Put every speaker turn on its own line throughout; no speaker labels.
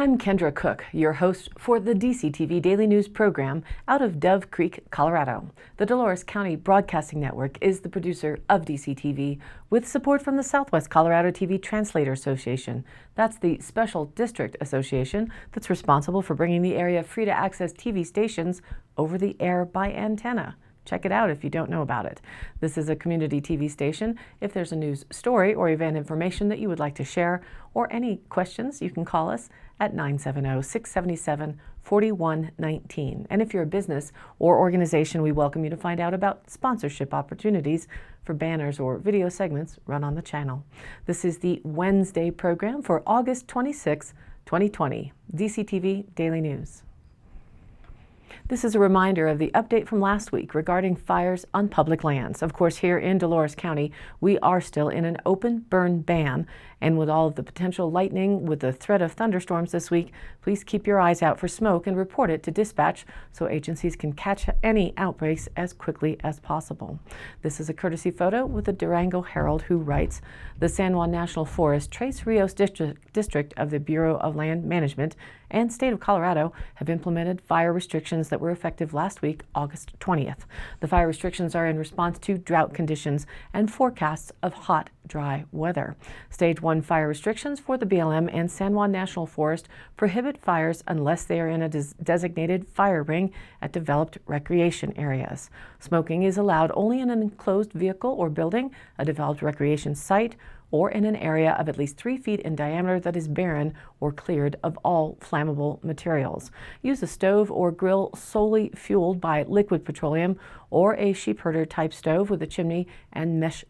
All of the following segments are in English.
I'm Kendra Cook, your host for the DCTV Daily News program out of Dove Creek, Colorado. The Dolores County Broadcasting Network is the producer of DCTV with support from the Southwest Colorado TV Translator Association. That's the Special District Association that's responsible for bringing the area free-to-access TV stations over the air by antenna. Check it out if you don't know about it. This is a community TV station. If there's a news story or event information that you would like to share or any questions, you can call us at 970-677-4119. And if you're a business or organization, we welcome you to find out about sponsorship opportunities for banners or video segments run on the channel. This is the Wednesday program for August 26, 2020, DCTV Daily News. This is a reminder of the update from last week regarding fires on public lands. Of course, here in Dolores County, we are still in an open burn ban, and with all of the potential lightning with the threat of thunderstorms this week, please keep your eyes out for smoke and report it to dispatch so agencies can catch any outbreaks as quickly as possible. This is a courtesy photo with the Durango Herald, who writes, "The San Juan National Forest, Tres Rios District of the Bureau of Land Management and State of Colorado have implemented fire restrictions that were effective last week, August 20th. The fire restrictions are in response to drought conditions and forecasts of hot, dry weather. Stage 1 fire restrictions for the BLM and San Juan National Forest prohibit fires unless they are in a designated fire ring at developed recreation areas. Smoking is allowed only in an enclosed vehicle or building, a developed recreation site, or in an area of at least 3 feet in diameter that is barren or cleared of all flammable materials. Use a stove or grill solely fueled by liquid petroleum or a sheep herder type stove with a chimney and mesh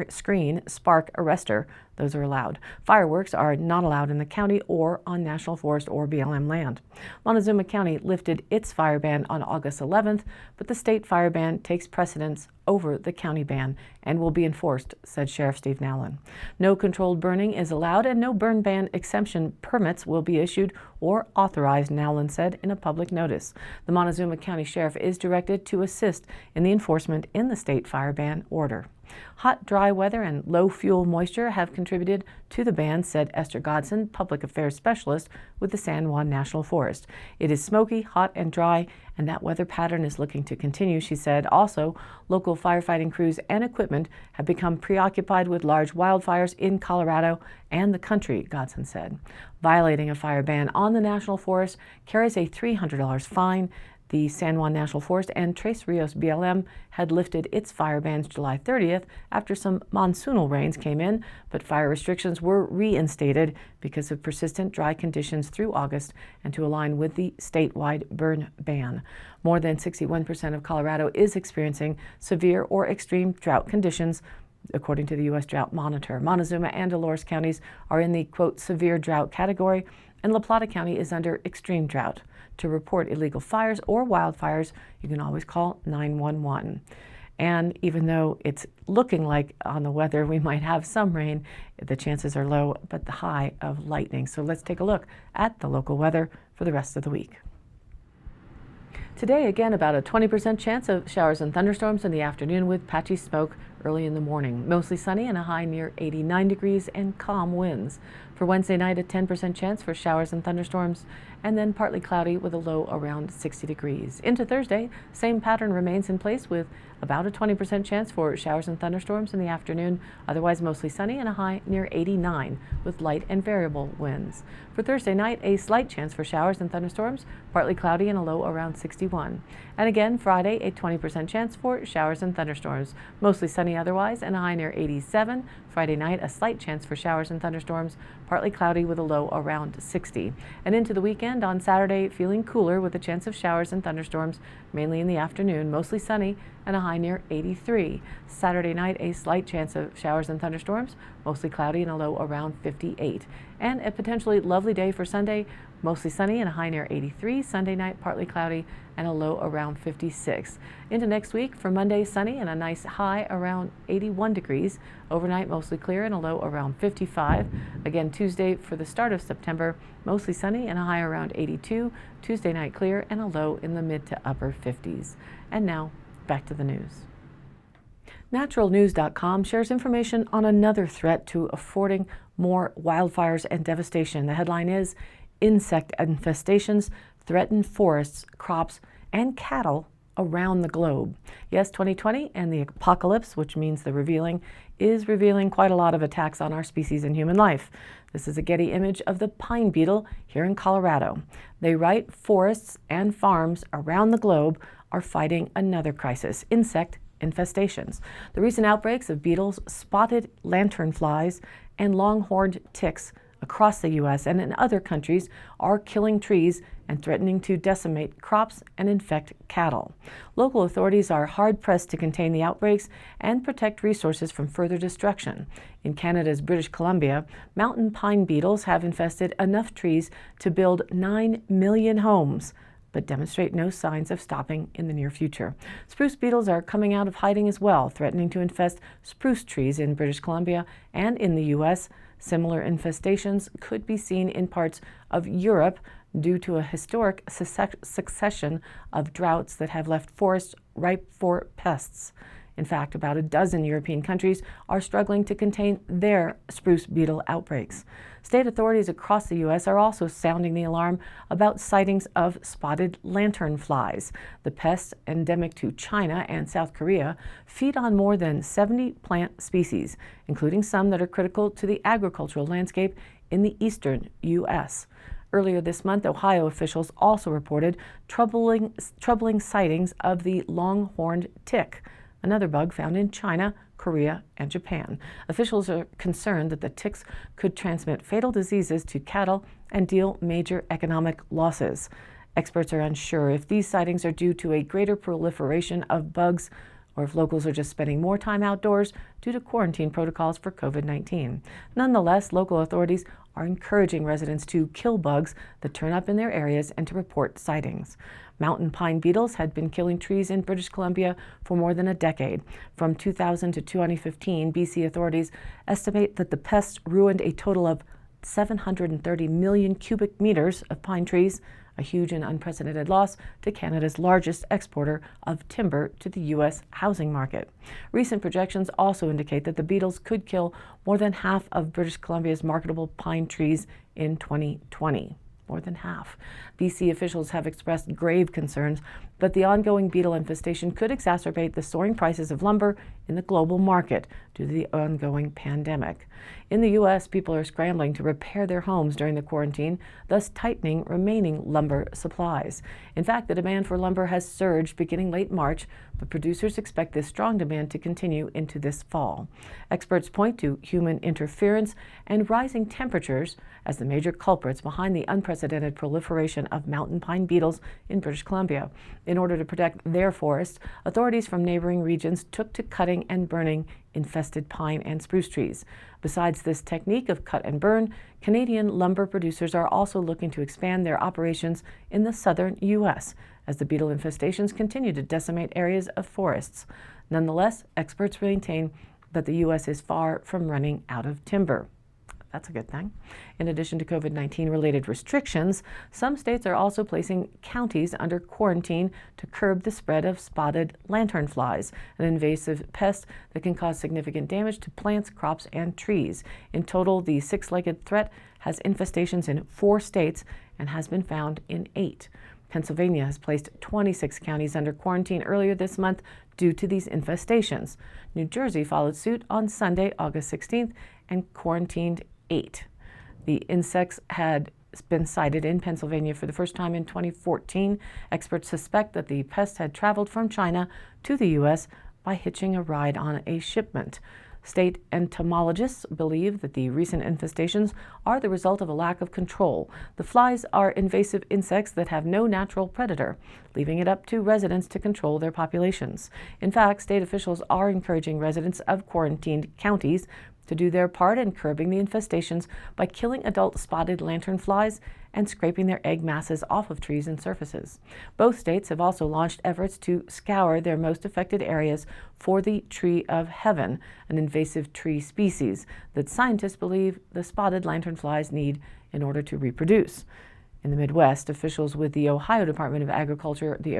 screen spark arrestor. Those are allowed. Fireworks are not allowed in the county or on National Forest or BLM land. Montezuma County lifted its fire ban on August 11th, but the state fire ban takes precedence over the county ban and will be enforced, said Sheriff Steve Nowlin. No controlled burning is allowed and no burn ban exemption permits will be issued or authorized, Nowlin said in a public notice. The Montezuma County Sheriff is directed to assist in the enforcement in the state fire ban order. Hot, dry weather and low fuel moisture have contributed to the ban, said Esther Godson, Public Affairs Specialist with the San Juan National Forest. It is smoky, hot, and dry, and that weather pattern is looking to continue, she said. Also, local firefighting crews and equipment have become preoccupied with large wildfires in Colorado and the country, Godson said. Violating a fire ban on the National Forest carries a $300 fine. The San Juan National Forest and Tres Rios BLM had lifted its fire bans July 30th after some monsoonal rains came in, but fire restrictions were reinstated because of persistent dry conditions through August and to align with the statewide burn ban. More than 61% of Colorado is experiencing severe or extreme drought conditions, according to the U.S. Drought Monitor. Montezuma and Dolores counties are in the, quote, severe drought category, and La Plata County is under extreme drought. To report illegal fires or wildfires, you can always call 911. And even though it's looking like on the weather we might have some rain, the chances are low, but the high of lightning. So let's take a look at the local weather for the rest of the week. Today, again, about a 20% chance of showers and thunderstorms in the afternoon with patchy smoke early in the morning. Mostly sunny and a high near 89 degrees and calm winds. For Wednesday night, a 10% chance for showers and thunderstorms, and then partly cloudy with a low around 60 degrees. Into Thursday, same pattern remains in place with about a 20% chance for showers and thunderstorms in the afternoon, otherwise mostly sunny and a high near 89 with light and variable winds. For Thursday night, a slight chance for showers and thunderstorms, partly cloudy and a low around 61. And again, Friday, a 20% chance for showers and thunderstorms, mostly sunny otherwise and a high near 87. Friday night, a slight chance for showers and thunderstorms, partly cloudy with a low around 60. And into the weekend, on Saturday, feeling cooler with a chance of showers and thunderstorms, mainly in the afternoon, mostly sunny and a high near 83. Saturday night, a slight chance of showers and thunderstorms, mostly cloudy and a low around 58. And a potentially lovely day for Sunday, mostly sunny and a high near 83. Sunday night, partly cloudy and a low around 56. Into next week, for Monday, sunny and a nice high around 81 degrees. Overnight, mostly clear and a low around 55. Again, Tuesday for the start of September, mostly sunny and a high around 82. Tuesday night, clear and a low in the mid to upper 50s. And now, back to the news. Naturalnews.com shares information on another threat to affording more wildfires and devastation. The headline is, insect infestations threaten forests, crops, and cattle around the globe. Yes, 2020 and the apocalypse, which means the revealing, is revealing quite a lot of attacks on our species and human life. This is a Getty image of the pine beetle here in Colorado. They write forests and farms around the globe are fighting another crisis, insect infestations. The recent outbreaks of beetles, spotted lanternflies, and long-horned ticks across the U.S. and in other countries are killing trees and threatening to decimate crops and infect cattle. Local authorities are hard-pressed to contain the outbreaks and protect resources from further destruction. In Canada's British Columbia, mountain pine beetles have infested enough trees to build 9 million homes, but demonstrate no signs of stopping in the near future. Spruce beetles are coming out of hiding as well, threatening to infest spruce trees in British Columbia and in the U.S. Similar infestations could be seen in parts of Europe due to a historic succession of droughts that have left forests ripe for pests. In fact, about a dozen European countries are struggling to contain their spruce beetle outbreaks. State authorities across the U.S. are also sounding the alarm about sightings of spotted lanternflies. The pests, endemic to China and South Korea, feed on more than 70 plant species, including some that are critical to the agricultural landscape in the eastern U.S. Earlier this month, Ohio officials also reported troubling sightings of the long-horned tick, another bug found in China, Korea, and Japan. Officials are concerned that the ticks could transmit fatal diseases to cattle and deal major economic losses. Experts are unsure if these sightings are due to a greater proliferation of bugs or if locals are just spending more time outdoors due to quarantine protocols for COVID-19. Nonetheless, local authorities are encouraging residents to kill bugs that turn up in their areas and to report sightings. Mountain pine beetles had been killing trees in British Columbia for more than a decade. From 2000 to 2015, BC authorities estimate that the pests ruined a total of 730 million cubic meters of pine trees, a huge and unprecedented loss to Canada's largest exporter of timber to the U.S. housing market. Recent projections also indicate that the beetles could kill more than half of British Columbia's marketable pine trees in 2020. More than half. BC officials have expressed grave concerns that the ongoing beetle infestation could exacerbate the soaring prices of lumber in the global market due to the ongoing pandemic. In the U.S., people are scrambling to repair their homes during the quarantine, thus tightening remaining lumber supplies. In fact, the demand for lumber has surged beginning late March, but producers expect this strong demand to continue into this fall. Experts point to human interference and rising temperatures as the major culprits behind the unprecedented proliferation of mountain pine beetles in British Columbia. In order to protect their forests, authorities from neighboring regions took to cutting and burning infested pine and spruce trees. Besides this technique of cut and burn, Canadian lumber producers are also looking to expand their operations in the southern U.S. as the beetle infestations continue to decimate areas of forests. Nonetheless, experts maintain that the U.S. is far from running out of timber. That's a good thing. In addition to COVID-19 related restrictions, some states are also placing counties under quarantine to curb the spread of spotted lanternflies, an invasive pest that can cause significant damage to plants, crops, and trees. In total, the six-legged threat has infestations in 4 states and has been found in 8. Pennsylvania has placed 26 counties under quarantine earlier this month due to these infestations. New Jersey followed suit on Sunday, August 16th, and quarantined 8. The insects had been sighted in Pennsylvania for the first time in 2014. Experts suspect that the pest had traveled from China to the U.S. by hitching a ride on a shipment. State entomologists believe that the recent infestations are the result of a lack of control. The flies are invasive insects that have no natural predator, leaving it up to residents to control their populations. In fact, state officials are encouraging residents of quarantined counties to do their part in curbing the infestations by killing adult spotted lanternflies and scraping their egg masses off of trees and surfaces. Both states have also launched efforts to scour their most affected areas for the tree of heaven, an invasive tree species that scientists believe the spotted lanternflies need in order to reproduce. In the Midwest, officials with the Ohio Department of Agriculture, the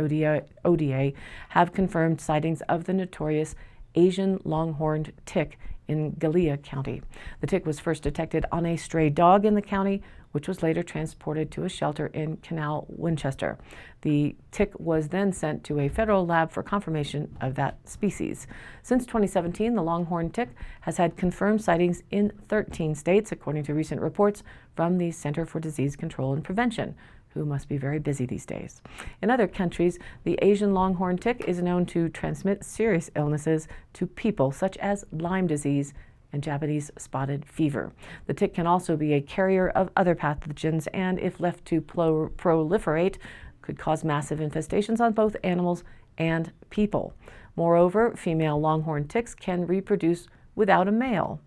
ODA, have confirmed sightings of the notorious Asian longhorned tick in Gallia County. The tick was first detected on a stray dog in the county, which was later transported to a shelter in Canal, Winchester. The tick was then sent to a federal lab for confirmation of that species. Since 2017, the longhorn tick has had confirmed sightings in 13 states, according to recent reports from the Center for Disease Control and Prevention, who must be very busy these days. In other countries, the Asian longhorn tick is known to transmit serious illnesses to people, such as Lyme disease and Japanese spotted fever. The tick can also be a carrier of other pathogens and, if left to proliferate, could cause massive infestations on both animals and people. Moreover, female longhorn ticks can reproduce without a male.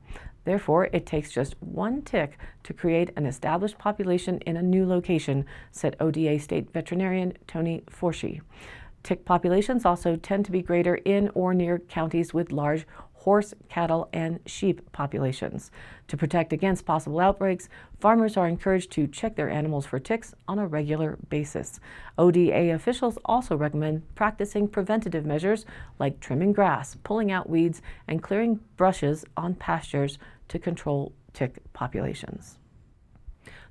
Therefore, it takes just one tick to create an established population in a new location, said ODA State Veterinarian Tony Forshee. Tick populations also tend to be greater in or near counties with large horse, cattle, and sheep populations. To protect against possible outbreaks, farmers are encouraged to check their animals for ticks on a regular basis. ODA officials also recommend practicing preventative measures like trimming grass, pulling out weeds, and clearing brushes on pastures to control tick populations.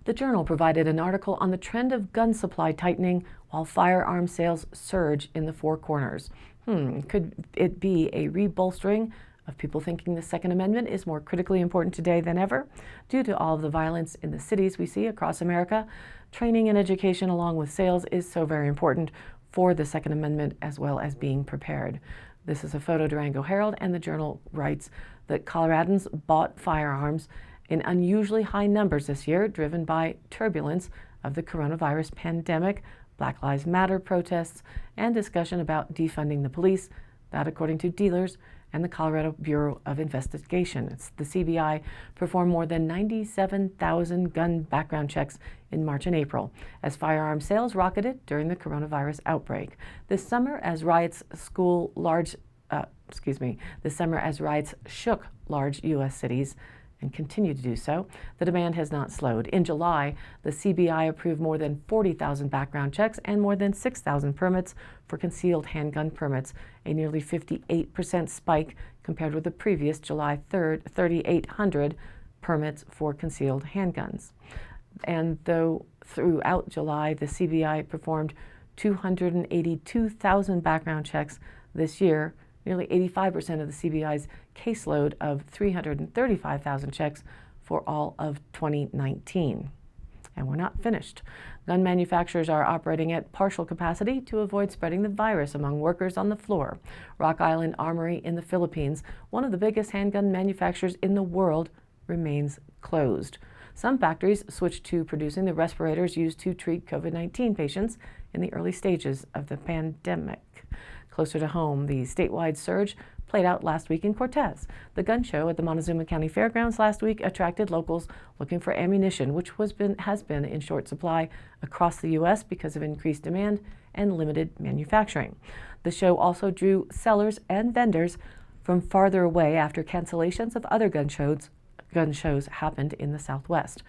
The Journal provided an article on the trend of gun supply tightening while firearm sales surge in the Four Corners. Could it be a rebolstering of people thinking the Second Amendment is more critically important today than ever? Due to all of the violence in the cities we see across America, training and education along with sales is so very important for the Second Amendment as well as being prepared. This is a photo Durango Herald, and the Journal writes that Coloradans bought firearms in unusually high numbers this year, driven by turbulence of the coronavirus pandemic, Black Lives Matter protests, and discussion about defunding the police, that according to dealers and the Colorado Bureau of Investigation. The CBI performed more than 97,000 gun background checks in March and April as firearm sales rocketed during the coronavirus outbreak. This summer, as riots shook large U.S. cities and continue to do so, the demand has not slowed. In July, the CBI approved more than 40,000 background checks and more than 6,000 permits for concealed handgun permits, a nearly 58% spike compared with the previous July 3rd 3,800 permits for concealed handguns. And though throughout July, the CBI performed 282,000 background checks this year, nearly 85% of the CBI's caseload of 335,000 checks for all of 2019. And we're not finished. Gun manufacturers are operating at partial capacity to avoid spreading the virus among workers on the floor. Rock Island Armory in the Philippines, one of the biggest handgun manufacturers in the world, remains closed. Some factories switched to producing the respirators used to treat COVID-19 patients in the early stages of the pandemic. Closer to home, the statewide surge played out last week in Cortez. The gun show at the Montezuma County Fairgrounds last week attracted locals looking for ammunition, which has been in short supply across the U.S. because of increased demand and limited manufacturing. The show also drew sellers and vendors from farther away after cancellations of other gun shows happened in the Southwest.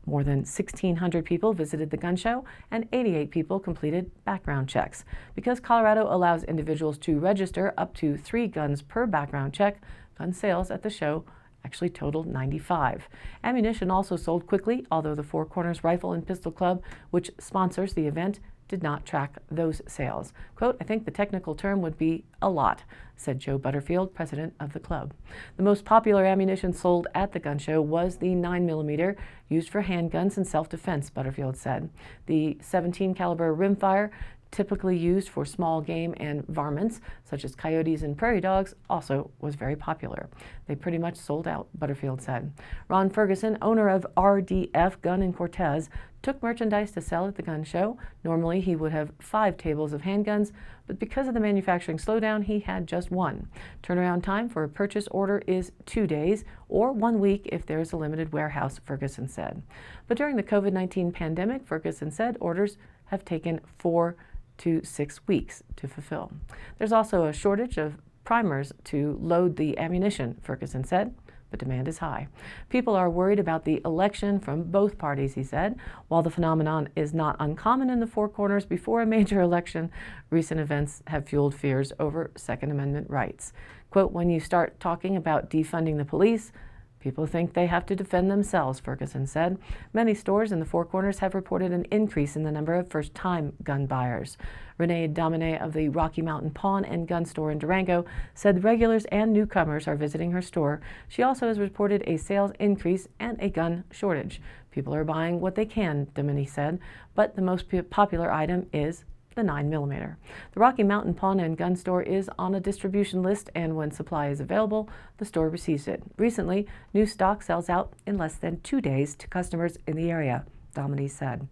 More than 1,600 people visited the gun show and 88 people completed background checks. Because Colorado allows individuals to register up to 3 guns per background check, gun sales at the show actually totaled 95. Ammunition also sold quickly, although the Four Corners Rifle and Pistol Club, which sponsors the event, did not track those sales. Quote, "I think the technical term would be a lot," said Joe Butterfield, president of the club. The most popular ammunition sold at the gun show was the 9mm used for handguns and self-defense, Butterfield said. The 17 caliber rimfire, typically used for small game and varmints, such as coyotes and prairie dogs, also was very popular. They pretty much sold out, Butterfield said. Ron Ferguson, owner of RDF Gun in Cortez, took merchandise to sell at the gun show. Normally, he would have 5 tables of handguns, but because of the manufacturing slowdown, he had just 1. Turnaround time for a purchase order is 2 days or 1 week if there is a limited warehouse, Ferguson said. But during the COVID-19 pandemic, Ferguson said orders have taken 4 to 6 weeks to fulfill. There's also a shortage of primers to load the ammunition, Ferguson said, but demand is high. People are worried about the election from both parties, he said. While the phenomenon is not uncommon in the Four Corners before a major election, recent events have fueled fears over Second Amendment rights. Quote, "When you start talking about defunding the police, People think they have to defend themselves, Ferguson said. Many stores in the Four Corners have reported an increase in the number of first-time gun buyers. Renee Domine of the Rocky Mountain Pawn and Gun Store in Durango said regulars and newcomers are visiting her store. She also has reported a sales increase and a gun shortage. People are buying what they can, Domine said, but the most popular item is the 9mm. The Rocky Mountain Pawn and Gun Store is on a distribution list, and when supply is available, the store receives it. Recently, new stock sells out in less than 2 days to customers in the area, Domine said.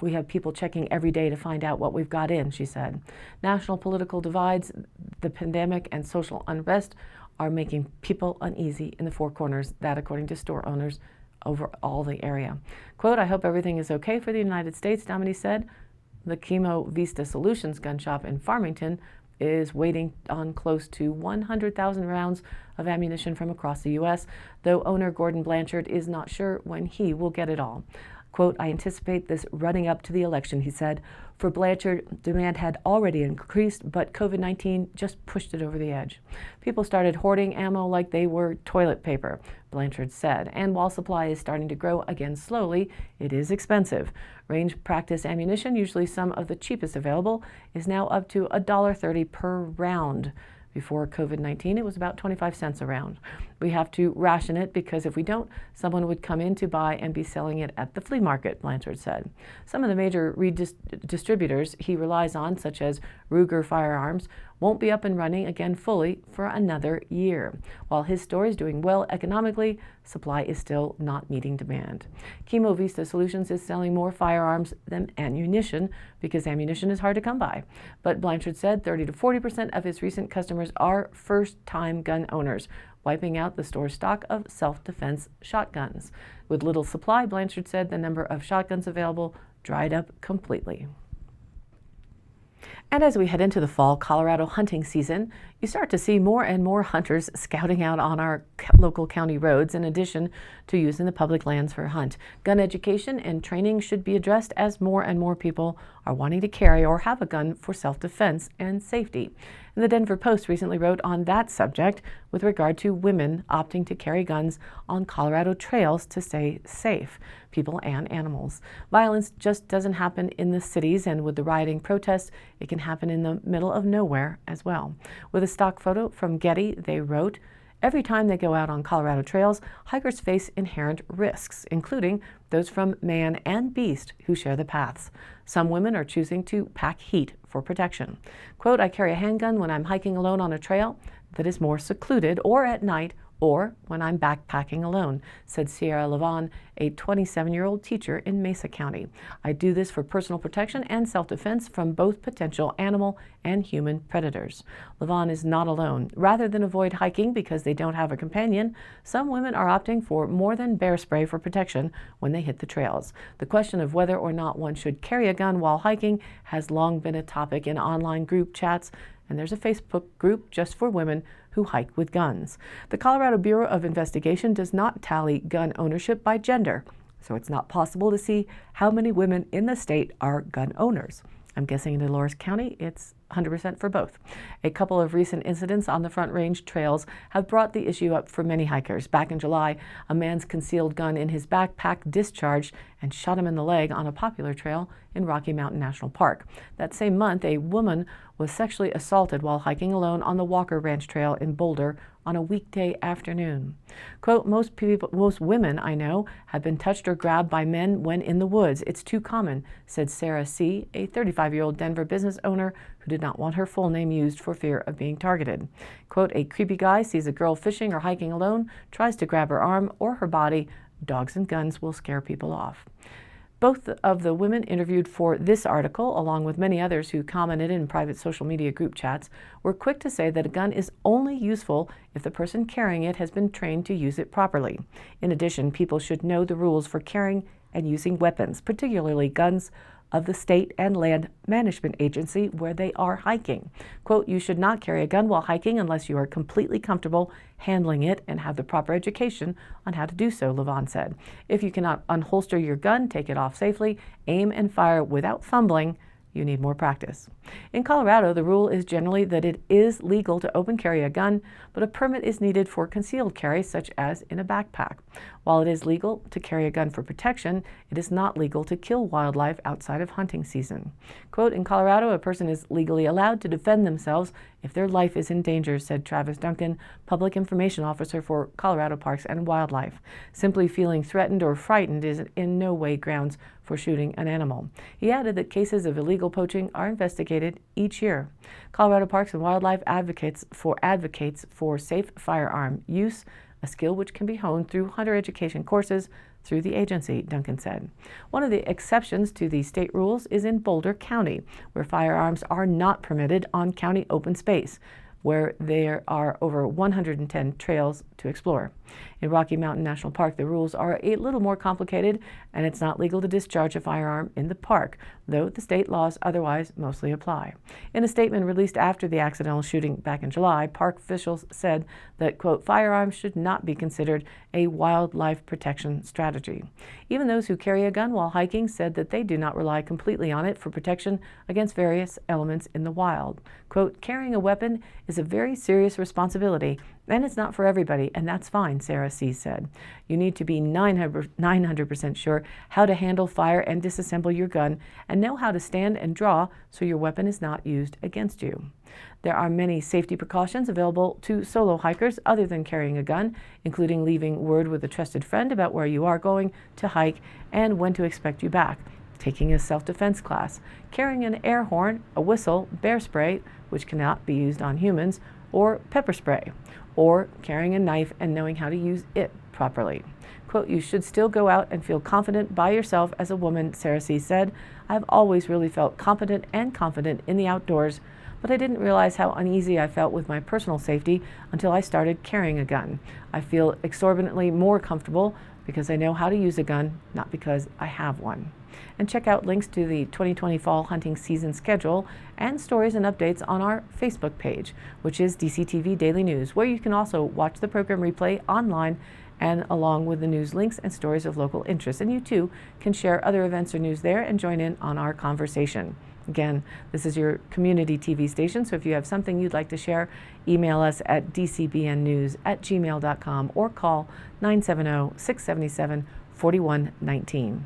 We have people checking every day to find out what we've got in, she said. National political divides, the pandemic, and social unrest are making people uneasy in the Four Corners, that according to store owners over all the area. Quote, I hope everything is okay for the United States, Domine said. The Chemo Vista Solutions gun shop in Farmington is waiting on close to 100,000 rounds of ammunition from across the U.S., though owner Gordon Blanchard is not sure when he will get it all. Quote, I anticipate this running up to the election, he said. For Blanchard, demand had already increased, but COVID-19 just pushed it over the edge. People started hoarding ammo like they were toilet paper, Blanchard said. And while supply is starting to grow again slowly, it is expensive. Range practice ammunition, usually some of the cheapest available, is now up to $1.30 per round. Before COVID-19, it was about 25 cents a round. We have to ration it because if we don't, someone would come in to buy and be selling it at the flea market, Blanchard said. Some of the major distributors he relies on, such as Ruger Firearms, won't be up and running again fully for another year. While his store is doing well economically, supply is still not meeting demand. Chemo Vista Solutions is selling more firearms than ammunition because ammunition is hard to come by. But Blanchard said 30 to 40% of his recent customers are first-time gun owners, wiping out the store's stock of self-defense shotguns. With little supply, Blanchard said the number of shotguns available dried up completely. And as we head into the fall Colorado hunting season, you start to see more and more hunters scouting out on our local county roads in addition to using the public lands for a hunt. Gun education and training should be addressed as more and more people are wanting to carry or have a gun for self-defense and safety. And the Denver Post recently wrote on that subject with regard to women opting to carry guns on Colorado trails to stay safe, people and animals. Violence just doesn't happen in the cities, and with the rioting protests, it can happen in the middle of nowhere as well. With a stock photo from Getty, they wrote, every time they go out on Colorado trails, hikers face inherent risks, including those from man and beast who share the paths. Some women are choosing to pack heat for protection. Quote, I carry a handgun when I'm hiking alone on a trail that is more secluded or at night or when I'm backpacking alone, said Sierra Levon, a 27-year-old teacher in Mesa County. I do this for personal protection and self-defense from both potential animal and human predators. Levon is not alone. Rather than avoid hiking because they don't have a companion, some women are opting for more than bear spray for protection when they hit the trails. The question of whether or not one should carry a gun while hiking has long been a topic in online group chats, and there's a Facebook group just for women who hike with guns. The Colorado Bureau of Investigation does not tally gun ownership by gender, so it's not possible to see how many women in the state are gun owners. I'm guessing in Dolores County, it's 100% for both. A couple of recent incidents on the Front Range trails have brought the issue up for many hikers. Back in July, a man's concealed gun in his backpack discharged and shot him in the leg on a popular trail in Rocky Mountain National Park. That same month, a woman was sexually assaulted while hiking alone on the Walker Ranch Trail in Boulder on a weekday afternoon. Quote, most women I know have been touched or grabbed by men when in the woods. It's too common, said Sarah C., a 35-year-old Denver business owner who did not want her full name used for fear of being targeted. Quote, a creepy guy sees a girl fishing or hiking alone, tries to grab her arm or her body. Dogs and guns will scare people off. Both of the women interviewed for this article, along with many others who commented in private social media group chats, were quick to say that a gun is only useful if the person carrying it has been trained to use it properly. In addition, people should know the rules for carrying and using weapons, particularly guns of the state and land management agency where they are hiking. Quote, you should not carry a gun while hiking unless you are completely comfortable handling it and have the proper education on how to do so, Levon said. If you cannot unholster your gun, take it off safely, aim and fire without fumbling, you need more practice. In Colorado, the rule is generally that it is legal to open carry a gun, but a permit is needed for concealed carry, such as in a backpack. While it is legal to carry a gun for protection, it is not legal to kill wildlife outside of hunting season. Quote, in Colorado, a person is legally allowed to defend themselves if their life is in danger, said Travis Duncan, Public Information Officer for Colorado Parks and Wildlife. Simply feeling threatened or frightened is in no way grounds for shooting an animal. He added that cases of illegal poaching are investigated each year. Colorado Parks and Wildlife advocates for safe firearm use, a skill which can be honed through hunter education courses through the agency, Duncan said. One of the exceptions to the state rules is in Boulder County, where firearms are not permitted on county open space, where there are over 110 trails to explore. In Rocky Mountain National Park, the rules are a little more complicated, and it's not legal to discharge a firearm in the park, though the state laws otherwise mostly apply. In a statement released after the accidental shooting back in July, park officials said that, quote, firearms should not be considered a wildlife protection strategy. Even those who carry a gun while hiking said that they do not rely completely on it for protection against various elements in the wild. Quote, carrying a weapon is a very serious responsibility, and it's not for everybody, and that's fine, Sarah C. said. You need to be 900% sure how to handle, fire, and disassemble your gun, and know how to stand and draw so your weapon is not used against you. There are many safety precautions available to solo hikers other than carrying a gun, including leaving word with a trusted friend about where you are going to hike and when to expect you back, taking a self-defense class, carrying an air horn, a whistle, bear spray, which cannot be used on humans, or pepper spray, or carrying a knife and knowing how to use it properly. Quote, you should still go out and feel confident by yourself as a woman, Sarah C. said. I've always really felt competent and confident in the outdoors, but I didn't realize how uneasy I felt with my personal safety until I started carrying a gun. I feel exorbitantly more comfortable because I know how to use a gun, not because I have one. And check out links to the 2020 fall hunting season schedule and stories and updates on our Facebook page, which is DCTV Daily News, where you can also watch the program replay online and along with the news links and stories of local interest. And you too can share other events or news there and join in on our conversation. Again, this is your community TV station, so if you have something you'd like to share, email us at dcbnnews@gmail.com or call 970-677-4119.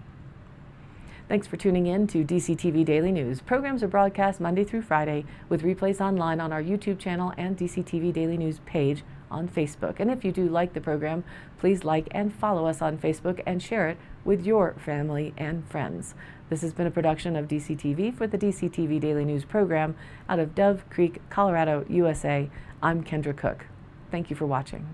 Thanks for tuning in to DCTV Daily News. Programs are broadcast Monday through Friday with replays online on our YouTube channel and DCTV Daily News page on Facebook. And if you do like the program, please like and follow us on Facebook and share it with your family and friends. This has been a production of DCTV for the DCTV Daily News program out of Dove Creek, Colorado, USA. I'm Kendra Cook. Thank you for watching.